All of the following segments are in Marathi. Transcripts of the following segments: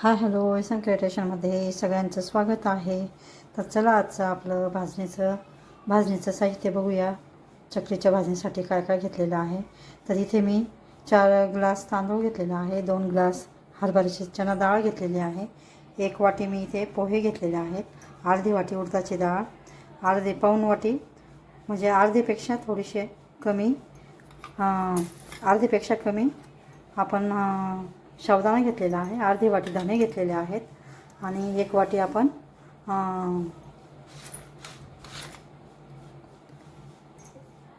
हाय हॅलो एस एम क्रिएटेशनमध्ये सगळ्यांचं स्वागत आहे. तर चला आजचं आपलं भाजणीचं साहित्य बघूया. चकलीच्या भाजणीसाठी काय काय घेतलेलं आहे. तर इथे मी 4 ग्लास तांदूळ घेतलेला आहे, 2 ग्लास हरभऱ्याची चणा डाळ घेतलेली आहे, 1 वाटी मी इथे पोहे घेतलेले आहेत, अर्धी वाटी उडदाची डाळ, पाऊण वाटी म्हणजे अर्धीपेक्षा थोडीशी कमी अर्धीपेक्षा कमी आपण साबुदाणा घेतलेला आहे, अर्धी वाटी धणे घेतलेले आहेत आणि 1 वाटी आपण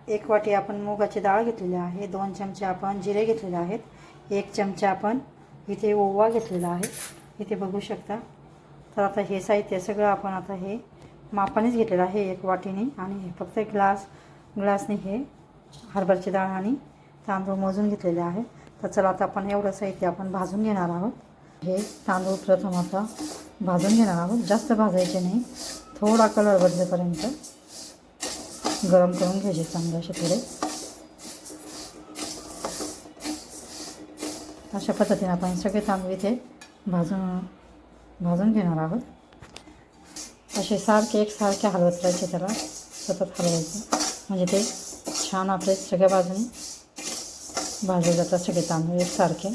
1 वाटी आपण मुगाची डाळ घेतलेली आहे, 2 चमचे आपण जिरे घेतलेले आहेत, 1 चमचा आपण इथे ओवा घेतलेला आहे, इथे बघू शकता. तर आता हे साहित्य सगळं आपण आता हे मापानेच घेतलेलं आहे 1 वाटीने आणि फक्त ग्लासने हे हरभऱ्याची डाळ आणि तांदूळ मोजून घेतलेले आहे. तर चला आता आपण एवढं साहित्य आपण भाजून घेणार आहोत. हे तांदूळ प्रथम आता भाजून घेणार आहोत. जास्त भाजायचे नाही, थोडा कलर बदलेपर्यंत गरम करून घ्यायचे चांगले असे थोडे. अशा पद्धतीने आपण सगळे तांदूळ इथे भाजून घेणार आहोत. असे एकसारखे हलवत राहायचे, त्याला सतत हलवायचे म्हणजे ते छान आपले सगळ्या बाजूने भाजले जातात सगळे तांदूळ एकसारखे.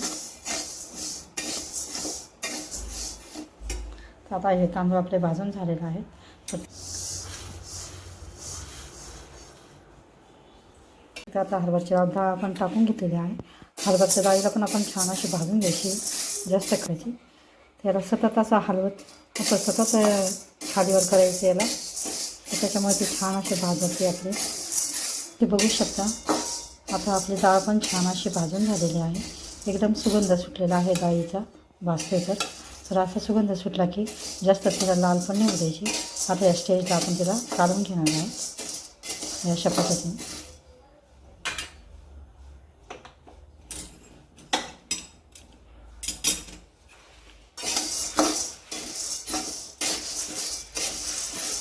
तर आता हे तांदूळ आपले भाजून झालेले आहेत. तर आता हरभऱ्याची डाळ आपण टाकून घेतलेली आहे. हरभऱ्याच्या डाळीला पण आपण छान अशी भाजून घ्यायची, जास्त करायची. त्याला सतत असं हलवत सतत खालीवर करायचं याला, तर त्याच्यामुळे ते छान असे भाजते आपले. ते बघू शकता. आता आपली डाळ पण छान अशी भाजून झालेली आहे, एकदम सुगंध सुटलेला आहे डाळीचा भाजते तर असा सुगंध सुटला की जास्त तिला लाल पण नाही द्यायची. आता या स्टेजला आपण तिला काढून घेणार आहे अशा पद्धतीने.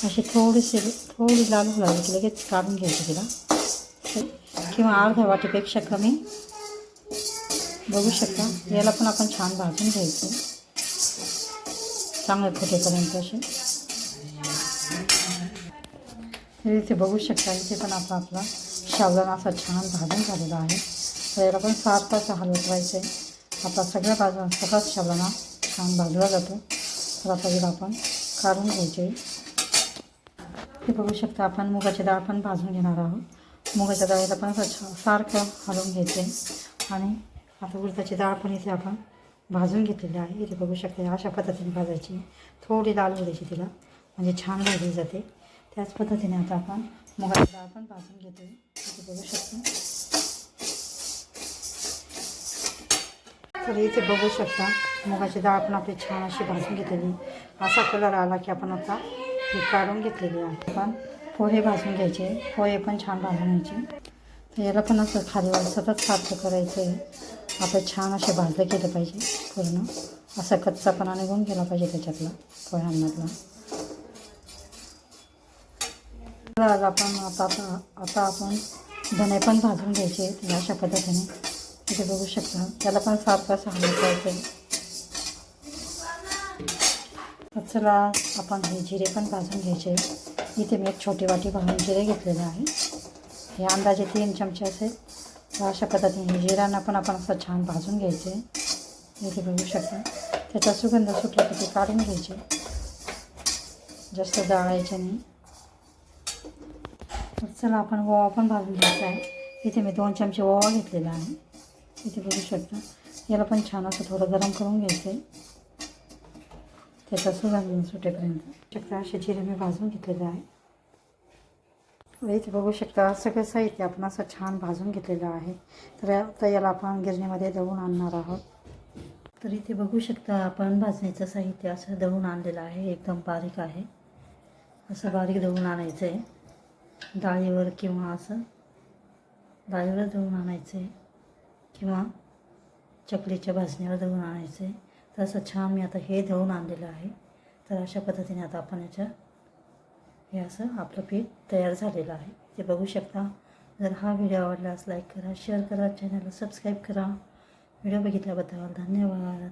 अशी थोडी लाल लागली की लगेच काढून घ्यायची तिला, किंवा अर्ध्या वाटीपेक्षा कमी. बघू शकता. याला पण आपण छान भाजून घ्यायचं चांगले फुटेपर्यंत असे. इथे बघू शकता, इथे पण आपला साबुदाणा असा छान भाजून झालेला आहे. तर याला पण सारखं असं हलवत राहायचं आहे. आता सगळ्या बाजूला सगळाच साबुदाणा छान भाजला जातो. तर आता याला आपण काढून घ्यायचे. हे बघू शकता. आपण मुगाची डाळ पण भाजून घेणार आहोत. मुगाच्या डाळीला पण असं सारखं हलवून घ्यायचे आणि आता उडदाची डाळ पण इथे आपण भाजून घेतलेली आहे. इथे बघू शकता. अशा पद्धतीने भाजायची, थोडी लाल होऊ द्यायची तिला, म्हणजे छान भाजली जाते. त्याच पद्धतीने आता आपण मुगाची डाळ पण भाजून घेतो. इथे बघू शकता. तर इथे बघू शकता मुगाची डाळ पण आपली छान अशी भाजून घेतलेली. असा कलर आला की आपण आता हे काढून घेतलेली आहे. आपण पोहे भाजून घ्यायचे, पोहे पण छान भाजून घ्यायचे. तर याला पण असं खालीवर सतत सारखं करायचं आहे. आपलं छान असे भाजले गेलं पाहिजे पूर्ण, असा कच्चापणा निघून गेला पाहिजे त्याच्यातला पोह्यांमधला. आज आपण आता आपण धणे पण भाजून घ्यायचे अशा पद्धतीने. इथे बघू शकता. त्याला पण सारखं असं हलवत राहायचं. तर चला आपण हे जिरे पण भाजून घ्यायचे. इथे मी 1 छोटी वाटी भरून जिरे घेतलेले आहे. हे अंदाजे 3 चमचे असेल. तर अशा पद्धतीने हे जिऱ्यांना पण आपण असं छान भाजून घ्यायचे. इथे बघू शकता. त्याचा सुगंध सुटला की ते काढून घ्यायचे, जास्त जाळायचे नाही. तर चला आपण ओवा पण भाजून घ्यायचा आहे. इथे मी 2 चमचे ओवा घेतलेला आहे. इथे बघू शकता. याला पण छान असं थोडं गरम करून घ्यायचं आहे, त्याचा सुगंध सुटेपर्यंत. शकता असे जिरे मी भाजून घेतलेले आहे. इथे बघू शकता. सगळं साहित्य आपण असं छान भाजून घेतलेलं आहे. तर आता याला आपण गिरणीमध्ये दळून आणणार आहोत. तर इथे बघू शकता आपण भाजणीचं साहित्य असं दळून आणलेलं आहे. एकदम बारीक आहे, असं बारीक दळून आणायचं आहे. डाळीवर किंवा असं डाळीवर दळून आणायचं आहे किंवा चकलीच्या भाजणीवर दळून आणायचं आहे. तर असं छान मी आता हे दळून आणलेलं आहे. तर अशा पद्धतीने आता आपण हे असं आपलं पीठ तयार झालेलं आहे. ते बघू शकता. जर हा व्हिडिओ आवडल्यास लाईक करा, शेअर करा, चॅनलला सबस्क्राईब करा. व्हिडिओ बघितल्याबद्दल धन्यवाद.